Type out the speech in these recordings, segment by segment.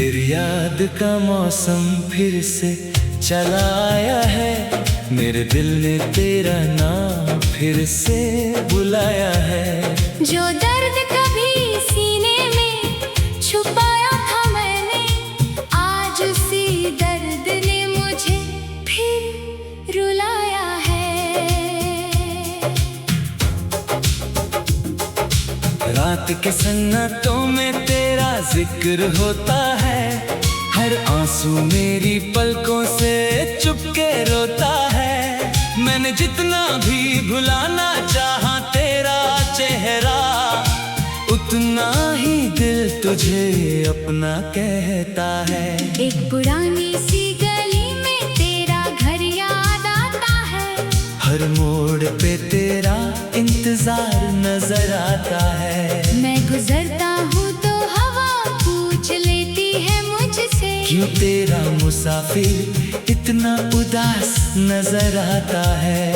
फिर याद का मौसम फिर से चला आया है। मेरे दिल ने तेरा नाम फिर से बुलाया है। जो दर्द कभी सीने में छुपाया था मैंने, आज उसी दर्द ने मुझे फिर रुलाया है। रात के सन्नाटों में तेरा जिक्र होता है। हर आंसू मेरी पलकों से चुपके रोता है। मैंने जितना भी भुलाना चाहा तेरा चेहरा, उतना ही दिल तुझे अपना कहता है। एक पुरानी सी गली में तेरा घर याद आता है। हर मोड़ पे तेरा इंतजार नजर आता है। मैं गुजरता हूँ तो हवा पूछ लेती है मुझसे, क्यों तेरा मुसाफिर इतना उदास नजर आता है।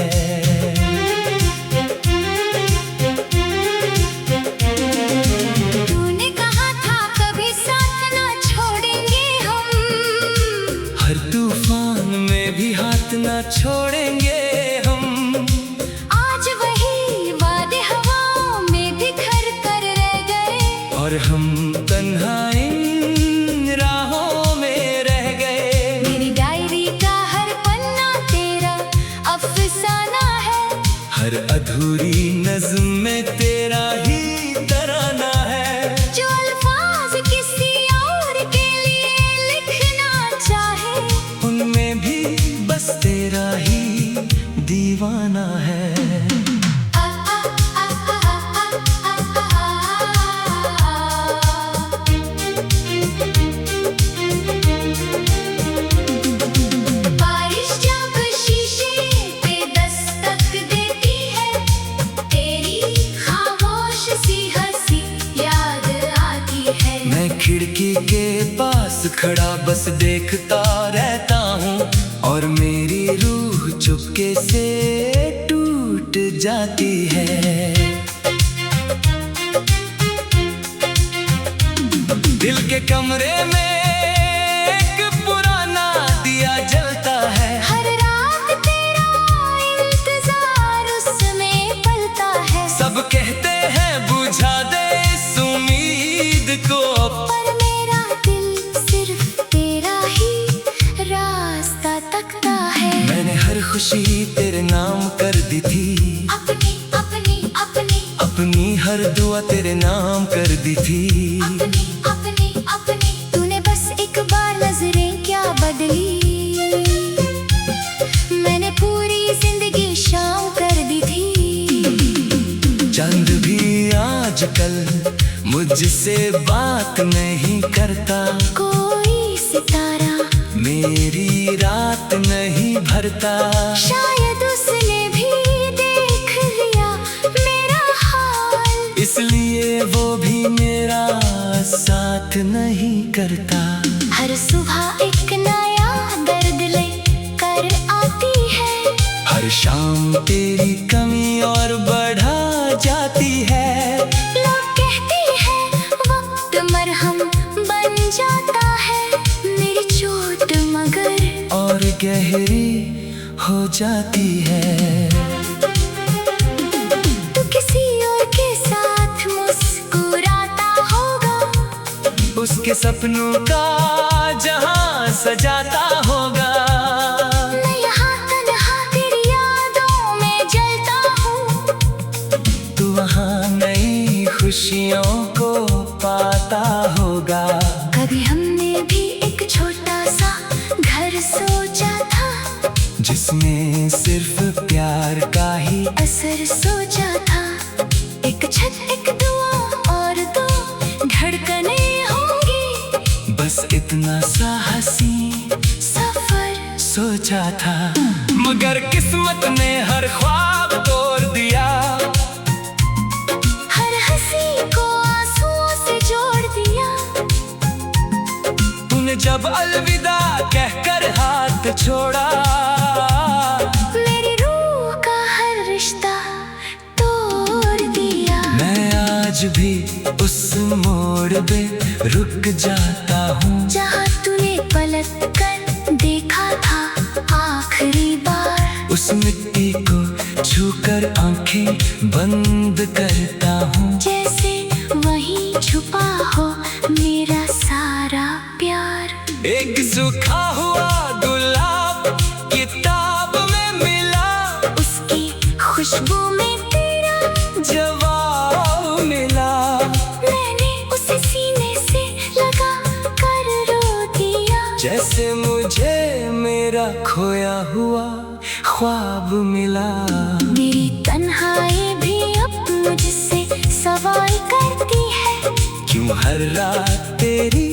तूने कहा था कभी साथ ना छोड़ेंगे हम, हर तूफान में भी हाथ ना छोड़ेंगे हम। आज वही वादे हवाओं में बिखर कर रह गए, और हम तन्हा इन राहों में रह गए। मेरी डायरी का हर पन्ना तेरा अफसाना है। हर अधूरी नज़्म में तेरा ही तराना है। जो अल्फाज किसी और के लिए लिखना चाहे, उनमें भी बस तेरा ही दीवाना है। बारिश जब शीशे पे दस्तक देती है, तेरी खामोश सी हंसी याद आती है। मैं खिड़की के पास खड़ा बस देखता रहता हूँ, और मेरी रूह चुपके से टूट जाती है। दिल के कमरे में एक पुराना दिया जलता है। हर रात तेरा इंतजार उसमें पलता है। सब कहते हैं बुझा दे इस उम्मीद को, पर मेरा दिल सिर्फ तेरा ही रास्ता तकता है। मैंने हर खुशी तेरे नाम कर दी थी। अपनी अपनी अपनी अपनी हर दुआ तेरे नाम कर दी थी। अपनी अपनी अपनी तूने बस एक बार नजरें क्या बदली, मैंने पूरी जिंदगी शाम कर दी थी। चांद भी आजकल मुझसे बात नहीं करता। कोई सितारा मेरी रात नहीं भरता। शायद उसने भी देख लिया मेरा हाल, इसलिए वो भी मेरा साथ नहीं करता। हर सुबह एक नया दर्द ले कर आती है। हर शाम तेरी कमी और बढ़ा जाती है। लोग कहते हैं वक्त मरहम बन जाता है, मेरी चोट मगर और गहरी हो जाती है। तू किसी और के साथ मुस्कुराता होगा, उसके सपनों का जहां सजाता होगा। मैं यहाँ तन्हा तेरी यादों में जलता हूँ, तू वहाँ नई खुशियों को पाता होगा। कभी हमने भी एक छोटा सा घर सोचा था, जिसमें सिर्फ प्यार का ही असर सोचा था। एक छत एक दुआ और दो धड़कने होंगी, बस इतना सा हंसी सफर सोचा था। मगर किस्मत ने हर ख्वाब तोड़ दिया। हर हंसी को आंसुओं से जोड़ दिया। तूने जब अलविदा कहकर हाथ छोड़ा, मेरी रूह का हर रिश्ता तोड़ दिया। मैं आज आज भी उस मोड़ पे रुक जाता हूँ जहाँ तूने पलट कर देखा था आखिरी बार। उस मिट्टी को छूकर आंखें बंद करता हूँ जैसे वहीं छुपा हो मेरा सारा प्यार। एक सूखा हुआ गुलाब किताब में मिला, उसकी खुशबू में तेरा जवाब मिला। मैंने उसे सीने से लगा कर रो दिया जैसे मुझे मेरा खोया हुआ ख्वाब मिला। मेरी तन्हाई भी अब मुझसे सवाल करती है, क्यों हर रात तेरी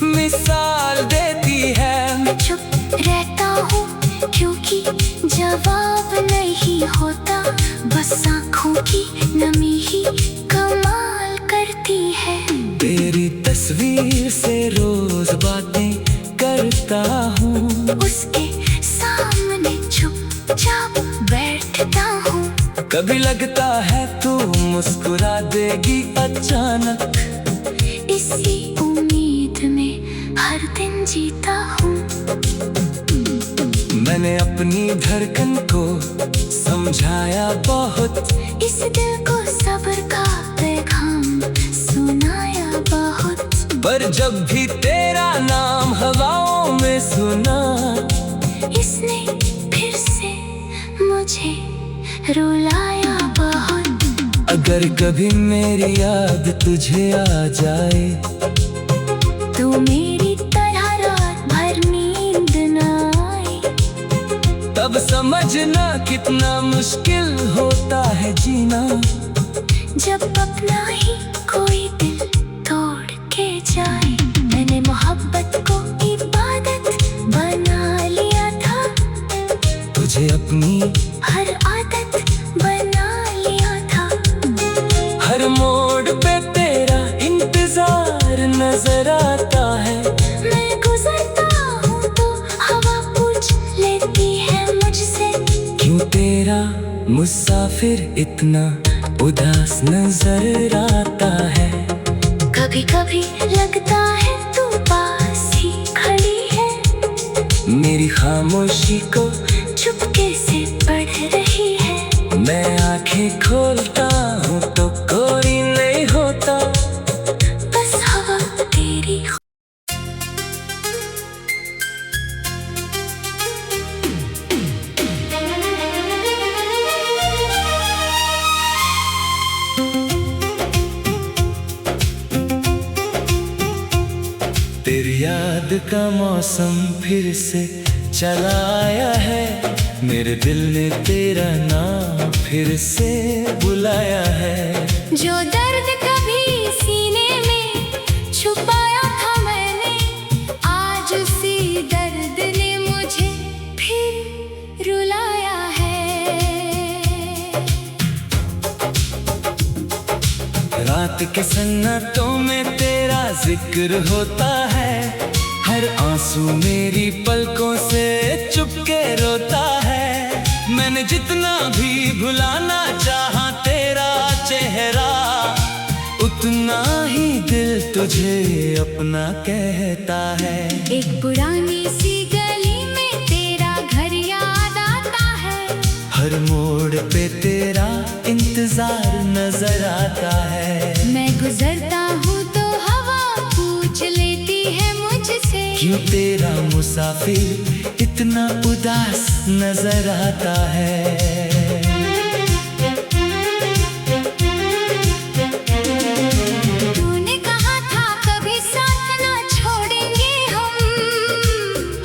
मिसाल देती है। मैं चुप रहता हूँ क्योंकि जवाब नहीं होता, बस आँखों की नमी ही कमाल करती है। तेरी तस्वीर से रोज बातें करता हूँ, उसके सामने चुपचाप बैठता हूँ। कभी लगता है तू मुस्कुरा देगी अचानक, इसी उम्मीद में हर दिन जीता हूँ। मैंने अपनी धड़कन को समझाया बहुत, इस दिल को सब्र का पैगाम सुनाया बहुत। पर जब भी तेरा नाम हवाओं में सुना, इसने फिर से मुझे रुलाया बहुत। अगर कभी मेरी याद तुझे आ जाए, तो मेरी तरह रात भर नींद न आए, तब समझना कितना मुश्किल होता है जीना। जब अपना ही कोई दिल तोड़ के जाए। मैंने मोहब्बत को इबादत बना लिया था, तुझे अपनी हर आदत बना लिया था। हर मोड़ पे तेरा इंतजार नजर आता है। मैं गुजरता हूँ तो हवा पूछ लेती है मुझसे, क्यों तेरा मुसाफिर इतना उदास नजर आता है। कभी कभी लगता है तू पास ही खड़ी है, मेरी खामोशी को चुपके से पढ़ रही है। मैं आंखें खोलता हूँ तो कोई नहीं होता, बस हवा तेरी। तेरी याद का मौसम फिर से चला आया है। मेरे दिल ने तेरा नाम फिर से बुलाया है। जो दर्द कभी सीने में छुपाया था मैंने, आज उसी दर्द ने मुझे फिर रुलाया है। रात के सन्नाटों में तेरा जिक्र होता है, हर आंसू मेरी पलकों से चुपके रोता है। मैंने जितना भी भुलाना चाहा तेरा चेहरा, उतना ही दिल तुझे अपना कहता है। एक पुरानी सी गली में तेरा घर याद आता है, हर मोड़ पे तेरा इंतजार नजर आता है। मैं गुजरता हूँ तो हवा पूछ लेती है मुझसे, क्यों तेरा मुसाफिर इतना उदास नजर आता है। तूने कहा था कभी साथ ना छोड़ेंगे हम,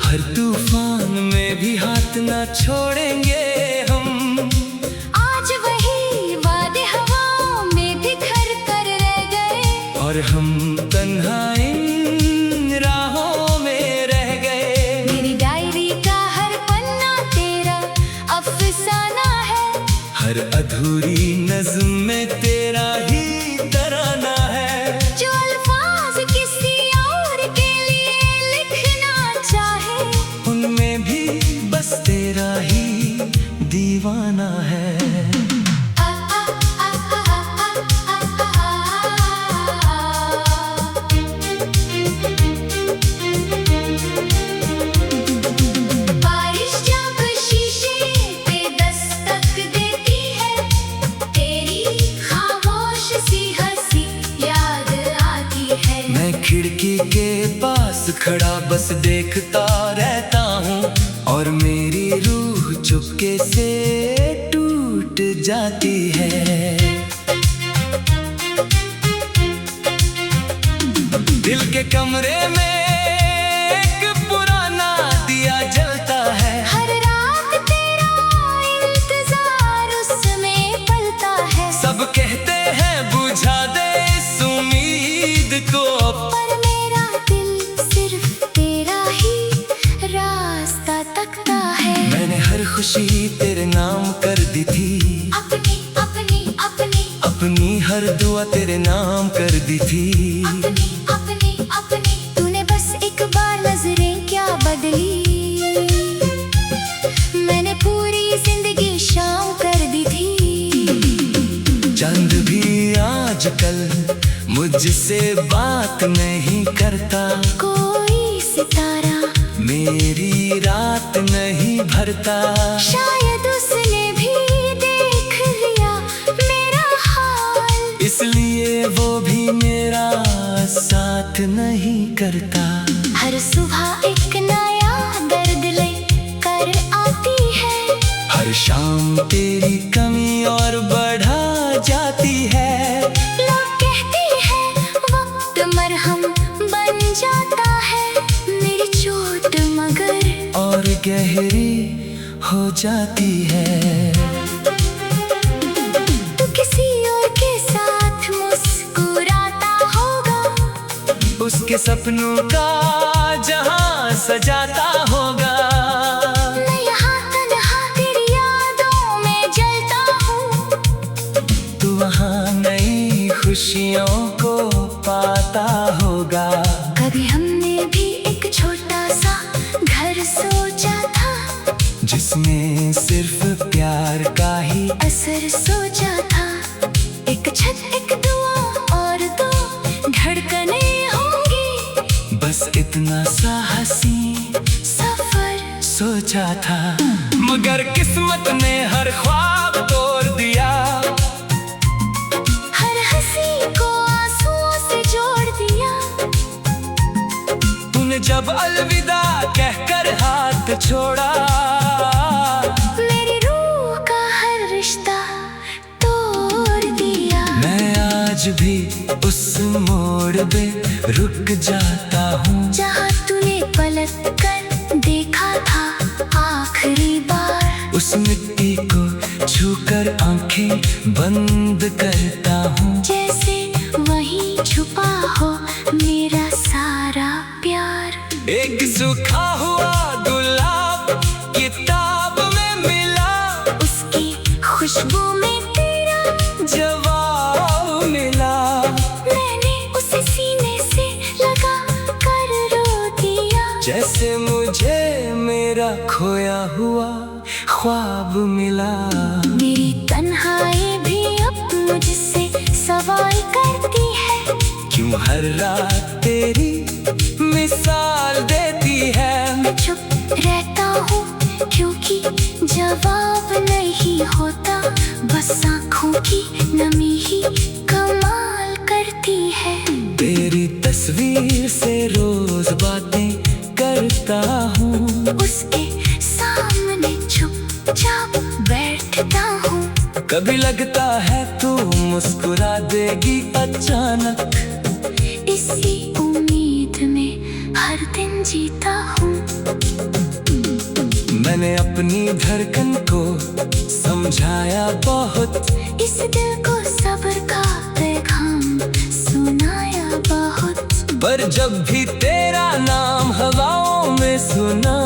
हर तूफान में भी हाथ ना छोड़ेंगे हम। आज वही वादे हवाओं में बिखर कर रह गए, और हम तन्हा इन राहों में रह गए। मेरी डायरी का हर पन्ना तेरा अफसाना है, हर अधूरी नज़्म में तेरा ही तराना है। जो अल्फाज किसी और के लिए लिखना चाहे, उनमें भी बस तेरा ही दीवाना है। आ, आ, आ, आ, आ, आ, आ, आ, पास खड़ा बस देखता रहता हूँ, और मेरी रूह चुपके से टूट जाती है। दिल के कमरे में एक पुराना दिया जलता है, हर रात तेरा इंतजार उसमें पलता है। सब कहते हैं बुझा दे इस उम्मीद को, पर मेरा दिल सिर्फ तेरा ही रास्ता तकता है। मैंने हर खुशी तेरे नाम कर दी थी, अपनी अपनी अपनी अपनी हर दुआ तेरे नाम कर दी थी। अपनी अपनी अपनी तूने बस एक बार नजरें क्या बदली, मैंने पूरी जिंदगी शाम कर दी थी। चंद भी आजकल मुझसे बात नहीं करता, कोई सितारा मेरी रात नहीं भरता। शायद उसने भी देख लिया मेरा हाल, इसलिए वो भी मेरा साथ नहीं करता। हर सुबह एक नया दर्द ले कर आती है, हर शाम तेरी कमी और बढ़ा जाती है। लोग कहते हैं वक्त मरहम बन जाता है, मेरी चोट मगर और गहरी हो जाती है। तू किसी और के साथ मुस्कुराता होगा, उसके सपनों का जहां सजाता होगा। मैं यहाँ तन्हा तेरी यादों में जलता हूँ, तू वहाँ नई खुशियों को पाता होगा। कभी हमने भी एक छोटा सा घर सोचा था, जिसमें सिर्फ प्यार का ही असर सोचा था। एक छत एक दुआ और दो धड़कने होंगी, बस इतना सा हंसी सफर सोचा था। मगर किस्मत ने हर ख्वाब तोड़ दिया, हर हंसी को आंसुओं से जोड़ दिया। तूने जब अलविदा कहकर हाथ छोड़ा, मेरी रूह का हर रिश्ता तोड़ दिया। मैं आज भी उस मोड़ पे रुक जाता हूँ, जहाँ तूने पलट कर देखा था आखिरी बार, उस मिट्टी को छूकर आंखें बंद करता हूँ। जैसे वहीं छुपा हो मेरा सारा प्यार। एक सूखा हुआ गुलाब किताब में मिला, उसकी खुशबू में तेरा जवाब मिला। मैंने उसे सीने से लगा कर रो दिया, जैसे मुझे मेरा खोया हुआ ख्वाब मिला। मेरी तन्हाई भी अब मुझसे सवाल करती है, क्यों हर रात तेरी मिसाल देती है। मैं चुप रहता हूँ क्योंकि जवाब नहीं होता, बस आँखों की नमी ही कमाल करती है। तेरी तस्वीर से रोज बातें करता हूँ, उसके सामने चुपचाप बैठता हूँ। कभी लगता है तू मुस्कुरा देगी अचानक, इसी उम्मीद में हर दिन जीता हूँ। मैंने अपनी धड़कन को समझाया बहुत, इस दिल को सब्र का पैगाम सुनाया बहुत, पर जब भी तेरा नाम हवाओं में सुना,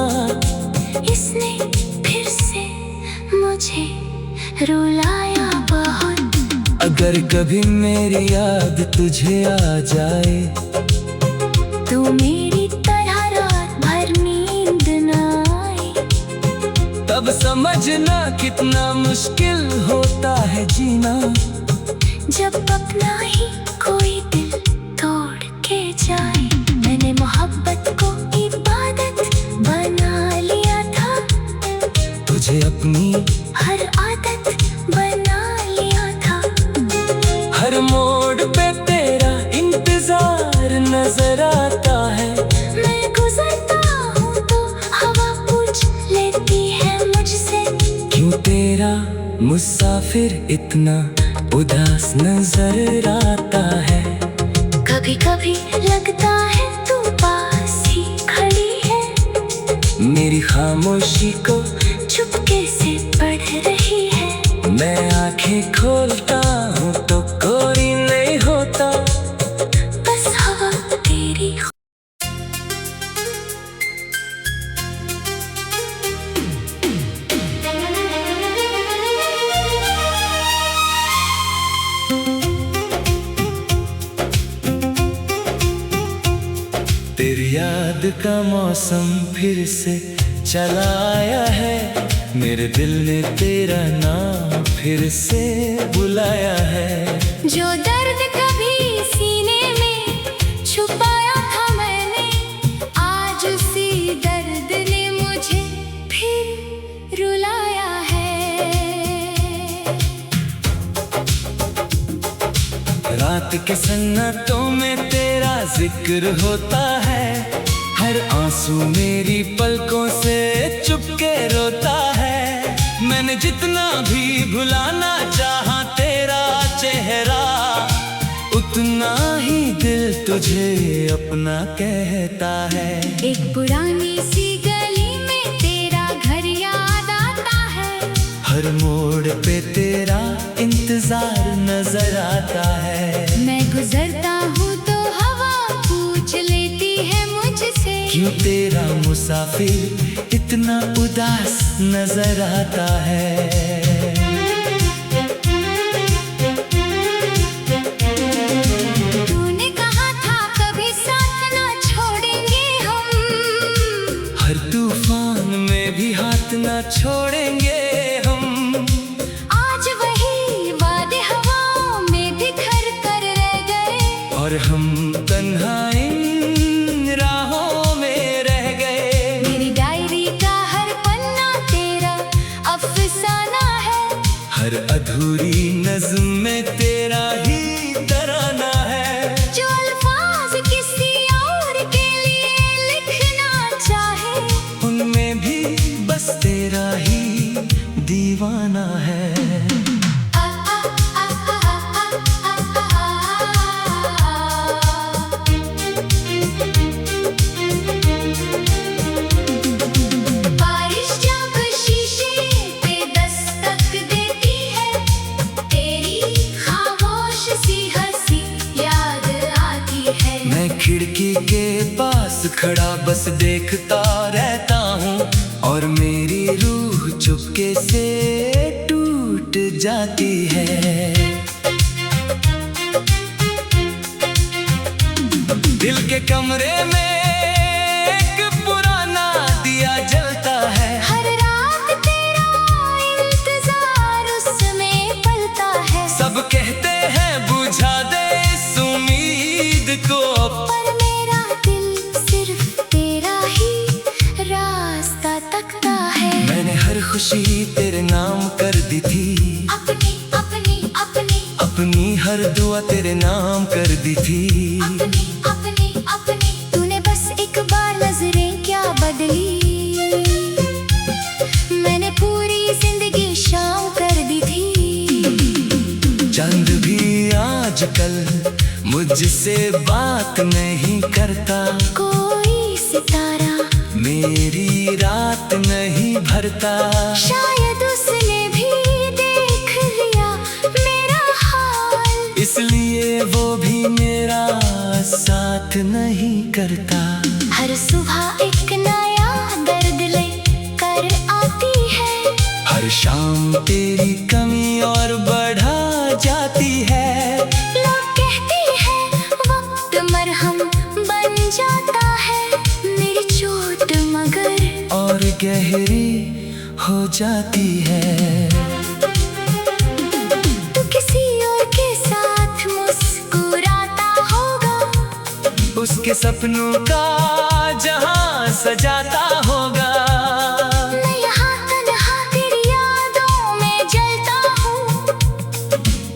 इसने फिर से मुझे रुलाया बहुत। अगर कभी मेरी याद तुझे आ जाए, तू मेरी तरह रात भर नींद न आए, तब समझना कितना मुश्किल होता है जीना, जब अपना ही कोई दिल तोड़ के जाए। मैंने मोहब्बत को इबादत बना लिया था, तुझे अपनी हर आदत बना लिया था। हर मोड़ पे तेरा इंतजार नजर आता है, मुसाफिर इतना उदास नजर आता है। कभी कभी लगता है तू पास ही खड़ी है, मेरी खामोशी को चुपके से पढ़ रही है। मैं आंखें खोलता हूँ तो कोई नहीं होता, बस हवा तेरी। तेरी याद का मौसम फिर से चला आया है, मेरे दिल ने तेरा नाम फिर से बुलाया है। जो दर्द कभी सीने में छुपाया था मैंने, आज उसी दर्द ने मुझे फिर रुलाया है। रात के सन्नाटों में तेरा जिक्र होता है, हर आंसू मेरी पलकों से चुपके रोता है। मैंने जितना भी भुलाना चाहा तेरा चेहरा, उतना ही दिल तुझे अपना कहता है। एक पुरानी सी गली में तेरा घर याद आता है, हर मोड़ पे तेरा इंतजार नजर आता है। मैं गुजरता हूँ तो हवा पूछ लेती है मुझसे, क्यों तेरा मुसाफिर इतना उदास नजर आता है। तूने कहा था कभी साथ ना छोड़ेंगे हम, हर तूफान में भी हाथ ना छोड़ेंगे हम। आज वही वादे हवाओं में बिखर कर रह गए, और हम तन्हाई राहों में रह गए। मेरी डायरी का हर पन्ना तेरा अफसाना है, हर अधूरी नज़्म में तेरा ही तराना है। जो अल्फाज किसी और के लिए लिखना चाहे, उनमें भी बस तेरा ही दीवाना है। बारिश जब शीशे पे दस्तक देती है, तेरी खामोश सी हंसी याद आती है। मैं खिड़की के पास खड़ा बस देखता रहता हूँ, और मेरी रूह चुपके से टूट जाती है। दिल के कमरे में एक पुराना दिया जलता है, हर रात तेरा इंतजार उसमें पलता है। सब कहते हैं बुझा दे इस उम्मीद को, पर मेरा दिल सिर्फ तेरा ही रास्ता तकता है। मैंने हर खुशी तेरे नाम कर दी थी, अपनी अपनी अपनी अपनी हर दुआ तेरे नाम कर दी थी। अपनी अपनी अपनी तूने बस एक बार नजरें क्या बदली, मैंने पूरी जिंदगी शाम कर दी थी। चंद भी आजकल मुझसे बात नहीं करता, कोई सितारा मेरी रात नहीं भरता। शायद उसने भी देख लिया मेरा हाल, इसलिए वो भी मेरा साथ नहीं करता। हर सुबह एक नया दर्द ले कर आती है, हर शाम तेरी कमी और बढ़ा जाती है। लोग कहते हैं वक्त मरहम बन जाता है, मेरी चोट मगर और गहरी हो जाती है। तू किसी और के साथ मुस्कुराता होगा, उसके सपनों का जहां सजाता होगा। मैं यहाँ तन्हा तेरी यादों में जलता हूँ,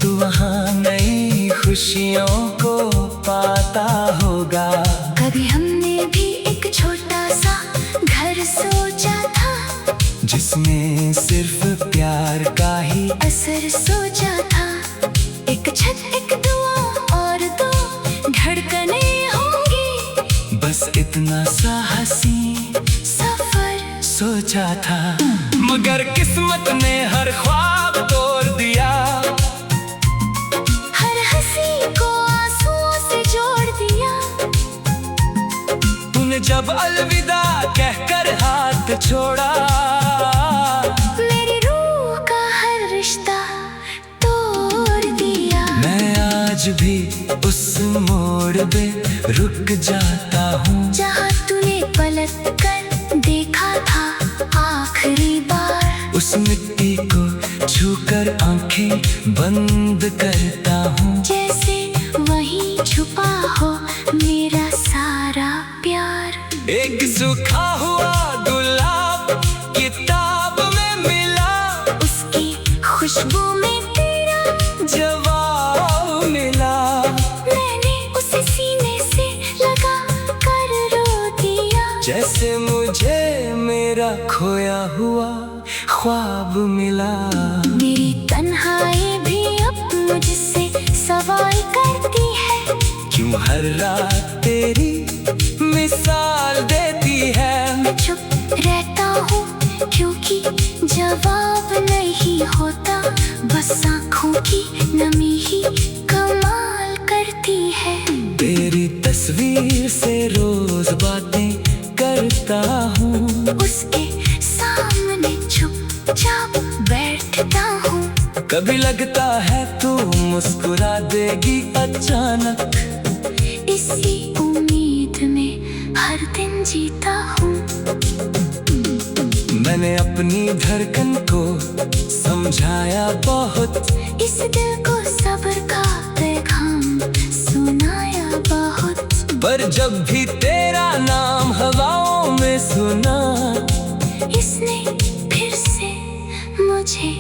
तू वहाँ नई खुशियों को पाता होगा। कभी हमने भी एक छोटा सा घर सोचा था, जिसमें सिर्फ प्यार का ही असर सोचा था, एक छत एक दुआ और दो धड़कने होंगी, बस इतना सा हंसी सफर सोचा था। मगर किस्मत ने हर ख्वाब तोड़ दिया, हर हंसी को आंसुओं से जोड़ दिया। तूने जब अलविदा कहकर हाथ छोड़ा, मेरी रूह का हर रिश्ता तोड़ दिया। मैं आज भी उस मोड़ पे रुक जाता हूँ, जहाँ तूने पलट कर देखा था आखिरी बार। उस मिट्टी को छूकर आंखें बंद करता हूँ, जैसे वहीं छुपा हो मेरा सारा प्यार। एक सूखा हुआ गुलाब किताब में मिला, उसकी खुशबू में तेरा जवाब मिला। मैंने उसे सीने से लगा कर रो दिया, जैसे मुझे मेरा खोया हुआ ख्वाब मिला। मेरी तन्हाई भी अब मुझसे सवाल करती है, क्यों हर रात तेरी मिसाल देती है। मैं चुप रहता हूँ क्योंकि जवाब नहीं होता, बस आँखों की नमी ही कमाल करती है। तेरी तस्वीर से रोज बातें करता हूँ, उसके सामने चुपचाप बैठता हूँ। कभी लगता है तू मुस्कुरा देगी अचानक, इसी उम्मीद में हर दिन जीता हूँ। मैंने अपनी धड़कन को समझाया बहुत, इस दिल को सब्र का पैगाम सुनाया बहुत। पर जब भी तेरा नाम हवाओं में सुना, इसने फिर से मुझे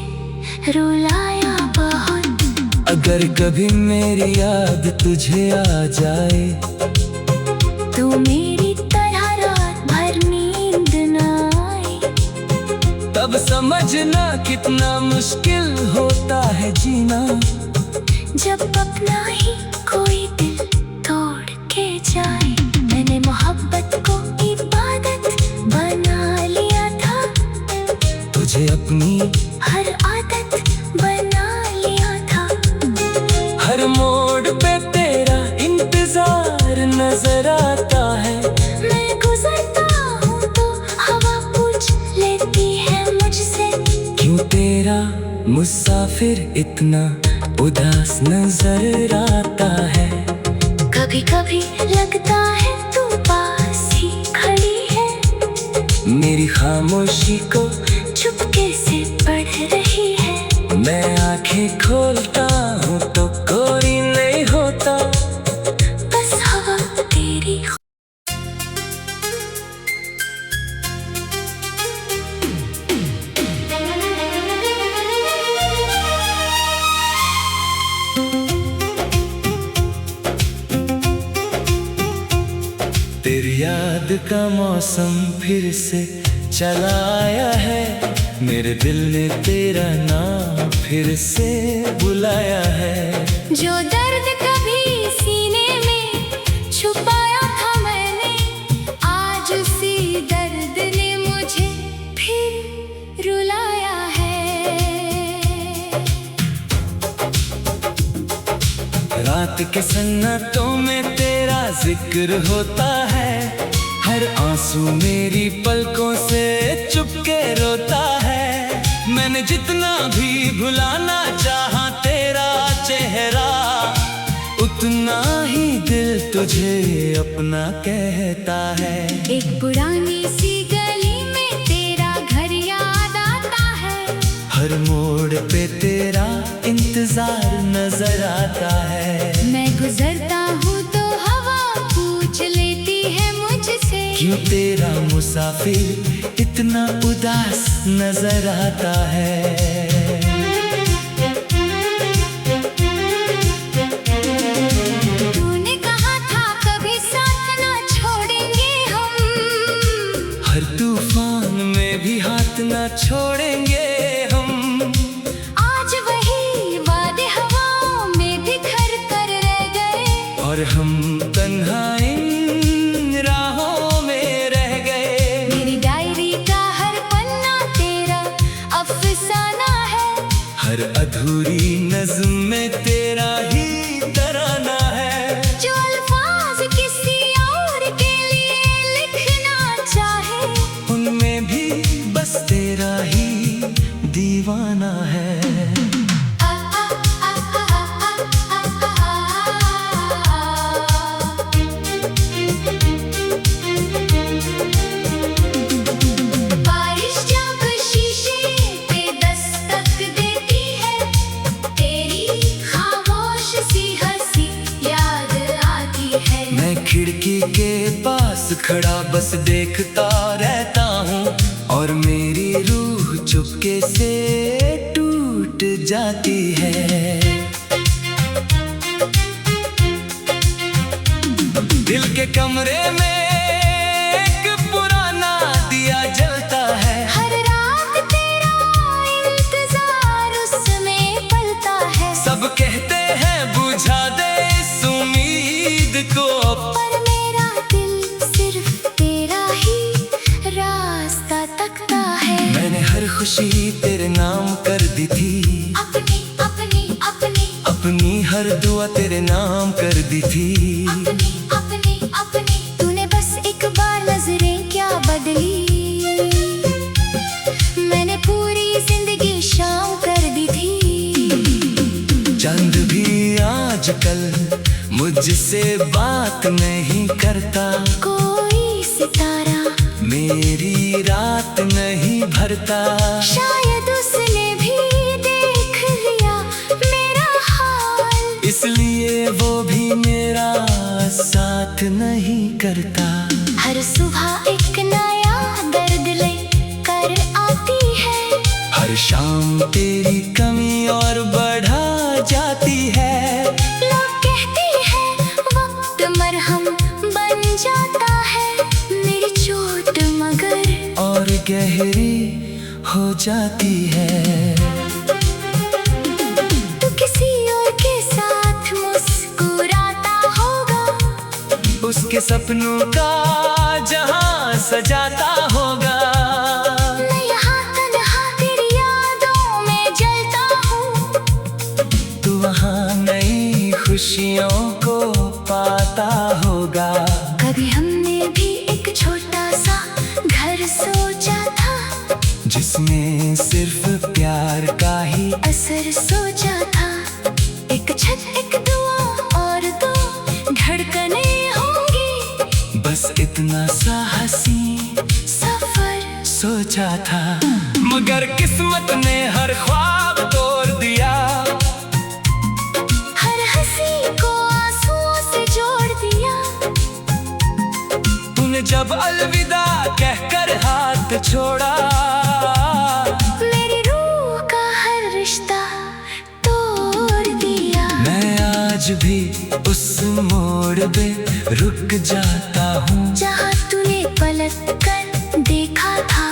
रुलाया बहुत। अगर कभी मेरी याद तुझे आ जाए, तू मेरी तरह रात भर नींद न आए, तब समझना कितना मुश्किल होता है जीना, जब अपना ही कोई दिल तोड़ के जाए। मैंने मोहब्बत को इबादत बना लिया था, तुझे अपनी हर आदत बना लिया था। हर मोड़ पे तेरा इंतजार नजर आता है, मैं गुजरता हूँ तो हवा पूछ लेती है मुझसे, क्यों तेरा मुसाफिर इतना उदास नजर आता है। कभी कभी लगता है तू पास ही खड़ी है, मेरी खामोशी को चुपके से पढ़ रही है। मैं आंखें खोलता हूँ तो कोई नहीं होता, बस हवा तेरी। तेरी याद का मौसम फिर से चला आया है, मेरे दिल ने तेरा नाम फिर से बुलाया है। जो दर्द कभी सीने में छुपाया था मैंने, आज उसी दर्द ने मुझे फिर रुलाया है। रात के सन्नाटों में तेरा जिक्र होता है, हर आंसू मेरी पलकों से चुपके रोता है। मैंने जितना भी भुलाना चाहा तेरा चेहरा, उतना ही दिल तुझे अपना कहता है। एक पुरानी सी गली में तेरा घर याद आता है, हर मोड़ पे तेरा इंतजार नजर आता है। मैं गुजरता हूँ तो हवा पूछ लेती है मुझसे, क्यों तेरा मुसाफिर इतना उदास नजर आता है। तूने कहा था कभी साथ ना छोड़ेंगे हम, हर तूफान में भी हाथ ना छोड़ेंगे हम। आज दीवाना है। बारिश जब शीशे पे दस्तक देती है, तेरी खामोश सी हंसी याद आती है। मैं खिड़की के पास खड़ा बस देखता रहता हूँ, और मेरी रूह चुपके से टूट जाती है। दिल के कमरे में एक पुराना दिया जलता है। हर रात तेरा इंतजार उसमें पलता है। सब कहते हैं बुझा दे इस उम्मीद को, पर मेरा दिल सिर्फ तेरा ही रास्ता तकता है। मैंने हर खुशी तेरे नाम कर दी थी, अपनी अपनी अपनी अपनी हर दुआ तेरे नाम कर दी थी। अपनी अपनी अपनी तूने बस एक बार नजरें क्या बदली, मैंने पूरी जिंदगी शाम कर दी थी। चंद भी आजकल मुझसे बात नहीं करता, कोई सितारा मेरी रात नहीं भरता। शायद उसने भी देख लिया मेरा हाल, इसलिए वो भी मेरा साथ नहीं करता। हर सुबह एक नया दर्द ले कर आती है। हर शाम तेरी कमी और बढ़ा जाती है। लोग कहते हैं वक्त मरहम बन जाता है, मेरी चोट मगर और गहरी हो जाती है। तू किसी और के साथ मुस्कुराता होगा, उसके सपनों का जहां सजाता होगा। मैं यहाँ तन्हा तेरी यादों में जलता हूँ, तू वहाँ नई खुशियों को पाता होगा। कभी हमने भी एक छोटा सा घर सोचा था, जिसमें सिर्फ प्यार का ही असर सोचा था। एक छत एक दुआ और दो धड़कने होंगी, बस इतना सा हंसी सफर सोचा था। मगर किस्मत ने हर ख्वाब तोड़ दिया, हर हंसी को आंसुओं से जोड़ दिया। तूने जब अलविदा कहकर हाथ छोड़ा, मेरी रूह का हर रिश्ता तोड़ दिया। मैं आज भी उस मोड़ पे रुक जाता हूँ, जहाँ तूने पलट कर देखा था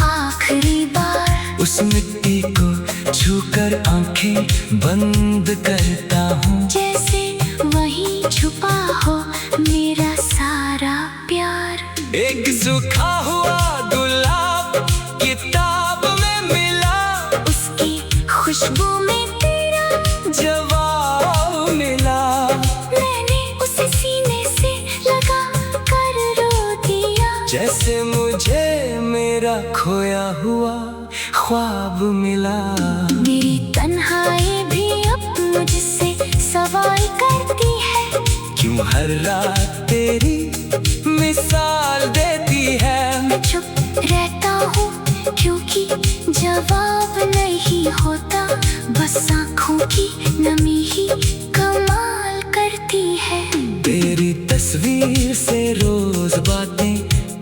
आखिरी बार। उस मिट्टी को छूकर आंखें बंद करता हूँ, जैसे वहीं छुपा हो मेरा सारा प्यार। एक सूखा हुआ गुलाब किताब में मिला, उसकी खुशबू में तेरा जवाब मिला। मैंने उसे सीने से लगा कर रो दिया, जैसे मुझे मेरा खोया हुआ ख्वाब मिला। मेरी तन्हाई भी अब मुझसे सवाल करती है, क्यों हर रात तेरी मिसाल देती है। मैं चुप रहता हूँ क्योंकि जवाब नहीं होता, बस आँखों की नमी ही कमाल करती है। तेरी तस्वीर से रोज बातें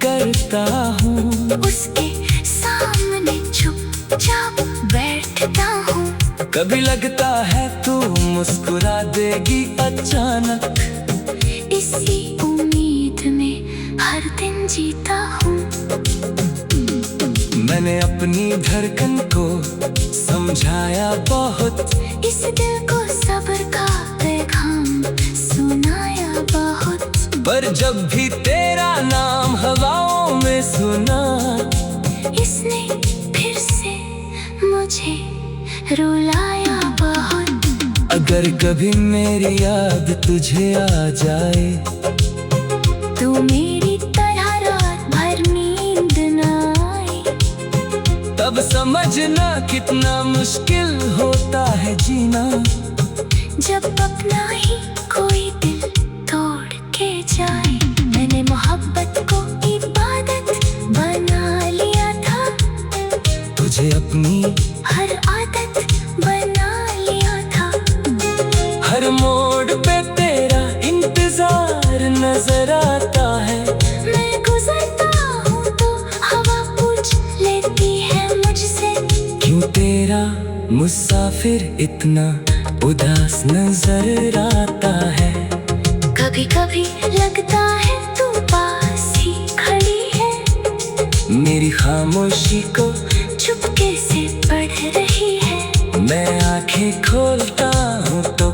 करता हूँ, उसके सामने चुपचाप बैठता हूँ। कभी लगता है तू मुस्कुरा देगी अचानक, इसी उम्मीद में हर दिन जीता हूँ। मैंने अपनी धड़कन को समझाया बहुत, इस दिल को सब्र का पैगाम सुनाया बहुत। पर जब भी तेरा नाम हवाओं में सुना, इसने फिर से मुझे रुलाया बहुत। अगर कभी मेरी याद तुझे आ जाए, तू मेरी तरह रात भर नींद न आए। तब अब समझना कितना मुश्किल होता है जीना, जब अपना ही कोई दिल तोड़ के जाए। मैंने मोहब्बत को इबादत बना लिया था, तुझे अपनी हर आदत बना लिया था। हर मोड़ पे तेरा इंतजार नजर आता है। मैं गुजरता हूँ तो हवा पूछ लेती है मुझसे, क्यों तेरा मुसाफिर इतना उदास नजर आता है। कभी कभी लगता है तू पास ही खड़ी है, मेरी खामोशी को चुपके से पढ़ रही है। मैं आंखें खोलता हूँ तो